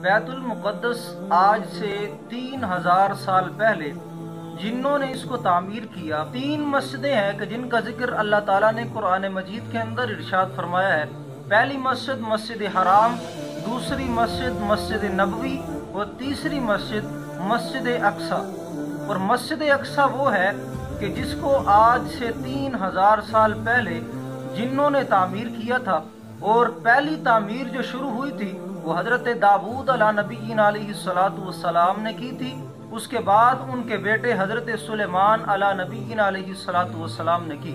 بیت المقدس آج سے 3000 سال پہلے جنہوں نے اس کو تعمیر کیا، 3 مسجدیں ہیں کہ جن کا ذکر اللہ تعالیٰ نے قرآن مجید کے اندر ارشاد فرمایا ہے۔ پہلی مسجد مسجد حرام، دوسری مسجد مسجد نبوی اور تیسری مسجد مسجد اقصی۔ اور مسجد اقصی وہ ہے کہ جس کو آج سے 3000 سال پہلے جنہوں نے تعمیر کیا تھا، اور پہلی تعمیر جو شروع ہوئی تھی وہ حضرت داؤد علیہ نبی علیہ السلام نے کی تھی۔ اس کے بعد ان کے بیٹے حضرت سلیمان علیہ نبی علیہ السلام نے کی۔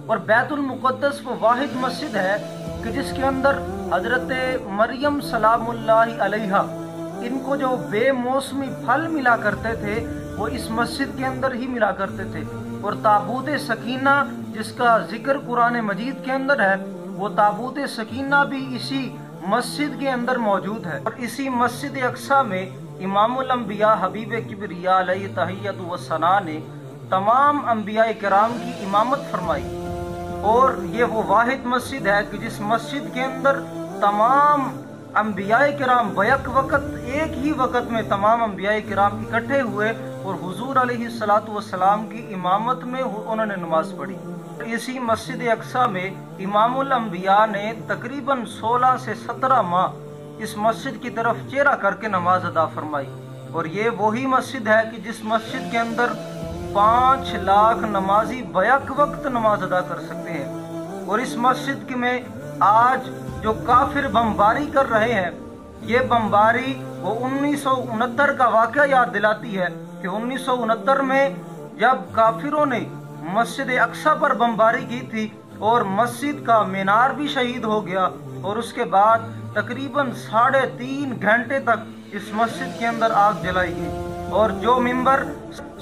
اور بیت المقدس وہ واحد مسجد ہے کہ جس کے اندر حضرت مریم سلام اللہ علیہا ان کو جو بے موسمی پھل ملا کرتے تھے وہ اس مسجد کے اندر ہی ملا کرتے تھے۔ اور تابوت سکینہ جس کا ذکر قرآن مجید کے اندر ہے، وہ تابوت سکینہ بھی اسی مسجد کے اندر موجود ہے۔ اور اسی مسجد اقصی میں امام الانبیاء حبیب کبریا علیہ تحیت و ثنا نے تمام انبیاء کرام کی امامت فرمائی۔ اور یہ وہ واحد مسجد ہے کہ جس مسجد کے اندر تمام انبیاء کرام بیک وقت ایک ہی وقت میں تمام انبیاء کرام اکٹھے ہوئے اور حضور علیہ السلام کی امامت میں انہوں نے نماز پڑھی۔ اسی مسجد اقصی میں امام الانبیاء نے تقریباً 16 سے 17 ماہ اس مسجد کی طرف چہرہ کر کے نماز ادا فرمائی۔ اور یہ وہی مسجد ہے کہ جس مسجد کے اندر 5 لاکھ نمازی بیک وقت نماز ادا کر سکتے ہیں۔ اور اس مسجد میں آج جو کافر بمباری کر رہے ہیں، یہ بمباری وہ 1969 کا واقعہ یاد دلاتی ہے کہ 1969 میں جب کافروں نے مسجد اقصی پر بمباری کی تھی اور مسجد کا مینار بھی شہید ہو گیا، اور اس کے بعد تقریباً 3.5 گھنٹے تک اس مسجد کے اندر آگ جلائی گئی۔ اور جو ممبر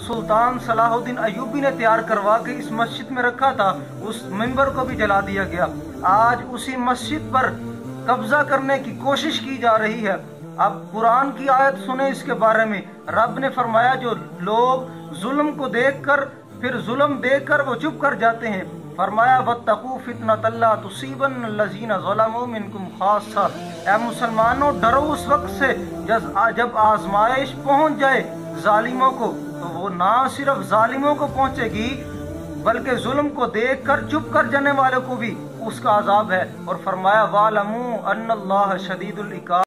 سلطان صلاح الدین ایوبی نے تیار کروا کے اس مسجد میں رکھا تھا، اس ممبر کو بھی جلا دیا گیا۔ آج اسی مسجد پر قبضہ کرنے کی کوشش کی جا رہی ہے۔ اب قرآن کی آیت سنیں اس کے بارے میں۔ رب نے فرمایا جو لوگ ظلم کو دیکھ کر پھر ظلم دیکھ کر وہ چپ کر جاتے ہیں، فرمایا وَاتَّقُوا فِتْنَةً لَا تُصِيبَنَّ الَّذِينَ ظَلَمُوا مِنْكُمْ خَاصَّةً۔ اے مسلمانوں، ڈرو اس وقت سے جب آزمائش پہنچ جائے ظالموں کو، تو وہ نہ صرف ظالموں کو پہنچے گی بلکہ ظلم کو دیکھ کر چپ کر جانے والوں کو بھی اس کا عذاب ہے۔ اور فرمایا وَاعْلَمُوا أَنَّ اللَّهَ شَدِيدُ الْعِقَابِ۔